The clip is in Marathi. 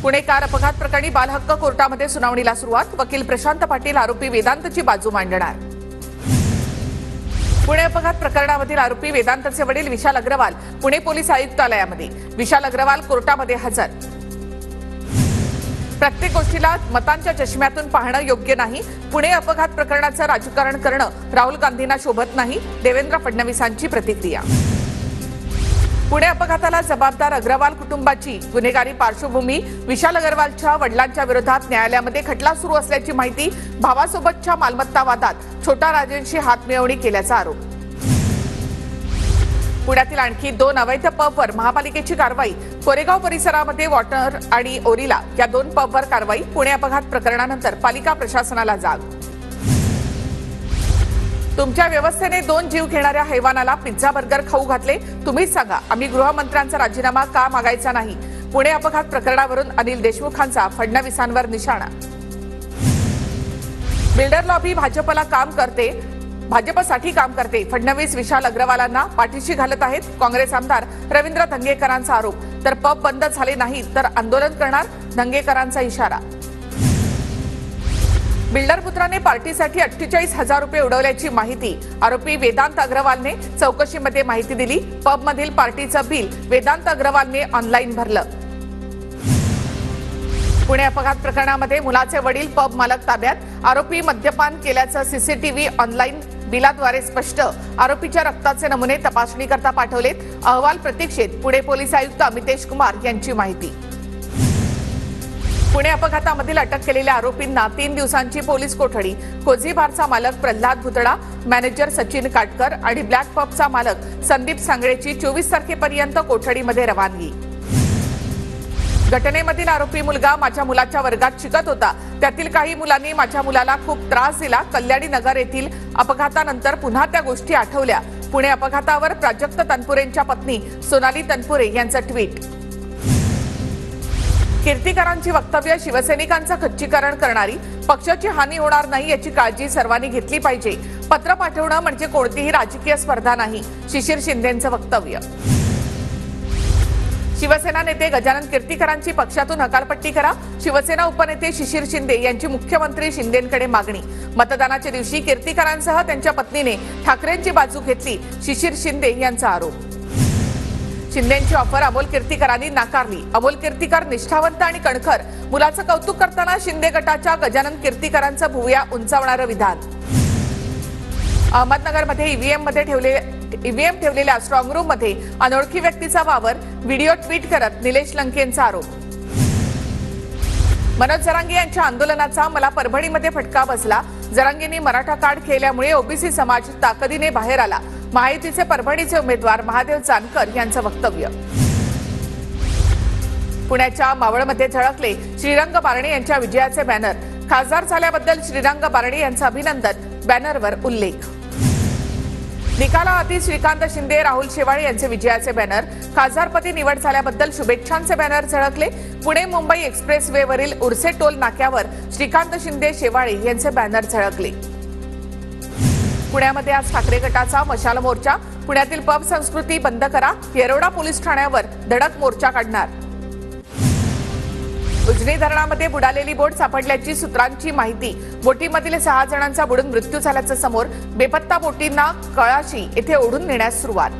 पुणे कार अपघात प्रकरणी बालहक्क कोर्टामध्ये सुनावणीला सुरुवात। वकील प्रशांत पाटील आरोपी वेदांतची बाजू मांडणार। पुणे अपघात प्रकरणामधील आरोपी वेदांतचे वडील विशाल अग्रवाल पुणे पोलीस आयुक्तालयामध्ये। विशाल अग्रवाल कोर्टामध्ये हजर। प्रत्येक गोष्टीला मतांच्या चष्म्यातून पाहणं योग्य नाही। पुणे अपघात प्रकरणाचं राजकारण करणं राहुल गांधींना शोभत नाही। देवेंद्र फडणवीसांची प्रतिक्रिया। पुणे अपघाताला जबाबदार अग्रवाल कुटुंबाची गुन्हेगारी पार्श्वभूमी। विशाल अग्रवालच्या वडिलांच्या विरोधात न्यायालयामध्ये खटला सुरू असल्याची माहिती। भावासोबतच्या मालमत्ता वादात छोटा राजेंशी हातमिळवणी केल्याचा आरोप। पुण्यातील आणखी 2 अवैध पबवर महापालिकेची कारवाई। कोरेगाव परिसरामध्ये वॉटर आणि ओरिला या 2 पबवर कारवाई। पुणे अपघात प्रकरणानंतर पालिका प्रशासनाला जाग। तुमच्या व्यवस्थेने 2 जीव घेणाऱ्या हैवानाला पिझ्झा बर्गर खाऊ घातले। तुम्हीच सांगा, आम्ही गृहमंत्र्यांचा राजीनामा का मागायचा नाही। पुणे अपघात प्रकरणावरून अनिल देशमुखांचा फडणवीसांवर निशाणा। बिल्डर लॉबी भाजपसाठी काम करते। फडणवीस विशाल अग्रवालांना पाठीशी घालत आहेत। काँग्रेस आमदार रवींद्र धंगेकरांचा आरोप। तर पब बंद झाले नाही तर आंदोलन करणार, धंगेकरांचा इशारा। बिल्डर पुत्राने पार्टीसाठी 48,000 रुपये उडवल्याची माहिती। आरोपी वेदांत अग्रवालने चौकशीमध्ये माहिती दिली। पबमधील पार्टीचं बिल वेदांत अग्रवालने ऑनलाईन भरलं। पुणे अपघात प्रकरणामध्ये मुलाचे वडील पब मालक ताब्यात। आरोपी मद्यपान केल्याचं सीसीटीव्ही ऑनलाईन बिलाद्वारे स्पष्ट। आरोपीच्या रक्ताचे नमुने तपासणीकरता पाठवलेत। अहवाल प्रतीक्षेत। पुणे पोलीस आयुक्त अमितेश कुमार यांची माहिती। पुणे अपघातामधील अटक केलेल्या आरोपींना 3 दिवसांची पोलीस कोठडी। कोझी बारचा मालक प्रल्हाद भुतडा, मॅनेजर सचिन काटकर आणि ब्लॅक पबचा मालक संदीप सांगळेची 24 तारखेपर्यंत कोठडीमध्ये रवानगी। घटनेमधील आरोपी मुलगा माझ्या मुलाच्या वर्गात शिकत होता। त्यातील काही मुलांनी माझ्या मुलाला खूप त्रास दिला। कल्याणी नगर येथील अपघातानंतर पुन्हा त्या गोष्टी आठवल्या। पुणे अपघातावर प्राजक्त तनपुरेंच्या पत्नी सोनाली तनपुरे यांचं ट्विट। कीर्तिकरांची वक्तव्य शिवसैनिकांचं खच्चीकरण करणारी। पक्षाची हानी होणार नाही याची काळजी सर्वांनी घेतली पाहिजे। पत्र पाठवणं म्हणजे कोणतीही राजकीय स्पर्धा नाही, शिशिर शिंदेंचं वक्तव्य। शिवसेना नेते गजानन कीर्तिकरांची पक्षातून हकालपट्टी करा। शिवसेना उपनेते शिशिर शिंदे यांची मुख्यमंत्री शिंदेंकडे मागणी। मतदानाच्या दिवशी कीर्तिकरांसह त्यांच्या पत्नीने ठाकरेंची बाजू घेतली, शिशिर शिंदे यांचा आरोप। शिंदेंची ऑफर अमोल कीर्तिकरांनी नाकारली। अमोल कीर्तिकर निष्ठावंत आणि कणखर। मुलाचं कौतुक करताना शिंदे गटाच्या गजानन कीर्तिकरांचं भुवया उंचावणारं विधान। अहमदनगरमध्ये ईव्हीएम ठेवलेल्या स्ट्रॉंग रूम मध्ये अनोळखी व्यक्तीचा वावर। व्हिडिओ ट्विट करत निलेश लंकेंचा आरोप। मनोज जरांगे यांच्या आंदोलनाचा मला परभणीमध्ये फटका बसला। जरांगेंनी मराठा कार्ड खेळल्यामुळे ओबीसी समाज ताकदीने बाहेर आला। महायुतीचे परभणीचे उमेदवार महादेव जानकर यांचं वक्तव्य। पुण्याच्या मावळमध्ये झळकले श्रीरंग बारणे यांच्या विजयाचे बॅनर। खासदार झाल्याबद्दल श्रीरंग बारणे यांचं अभिनंदन। बॅनरवर उल्लेख। निकालाआधी श्रीकांत शिंदे, राहुल शेवाळे यांचे विजयाचे बॅनर। खासदारपदी निवड झाल्याबद्दल शुभेच्छांचे बॅनर झळकले। पुणे मुंबई एक्सप्रेसवेवरील उर्से टोल नाक्यावर श्रीकांत शिंदे, शेवाळे यांचे बॅनर झळकले। पुण्यामध्ये आज ठाकरे गटाचा मशाल मोर्चा। पुण्यातील पब संस्कृती बंद करा। येरवडा पोलीस ठाण्यावर धडक मोर्चा काढणार। उजनी धरणामध्ये बुडालेली बोट सापडल्याची सूत्रांची माहिती। बोटीमधील 6 जणांचा बुडून मृत्यू झाल्याचं समोर। बेपत्ता बोटींना कळाशी येथे ओढून नेण्यास सुरुवात।